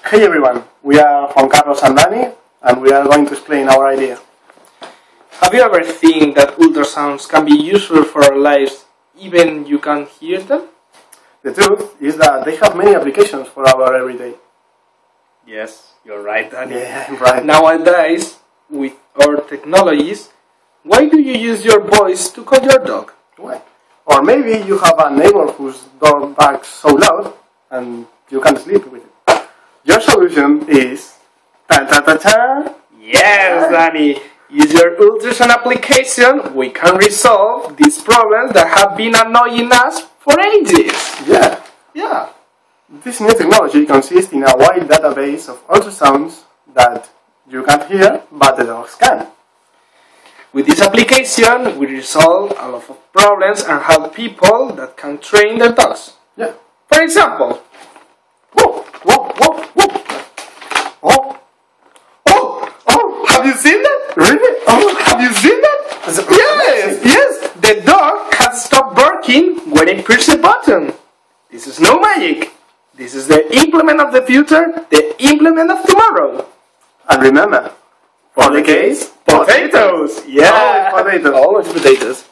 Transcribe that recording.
Hey everyone, we are Juan Carlos and Dani, and we are going to explain our idea. Have you ever think that ultrasounds can be useful for our lives even you can't hear them? The truth is that they have many applications for our everyday. Yes, you're right, Dani. Yeah, I'm right. Nowadays, with our technologies, why do you use your voice to call your dog? Why? Or maybe you have a neighbor whose dog barks so loud and you can't sleep with it. Your solution is... Ta-ta-ta-ta! Yes, Dani! Use your ultrasound application, we can resolve these problems that have been annoying us for ages. Yeah. This new technology consists in a wide database of ultrasounds that you can't hear, but the dogs can. With this application, we resolve a lot of problems and help people that can train their dogs. Yeah. For example, Whoa! oh, have you seen that? Really? Oh, have you seen that? Yes, the dog has stopped barking when I push the button. This is no magic. This is the implement of the future, the implement of tomorrow. And remember, for the case, potatoes! Yeah, Always potatoes. Always potatoes.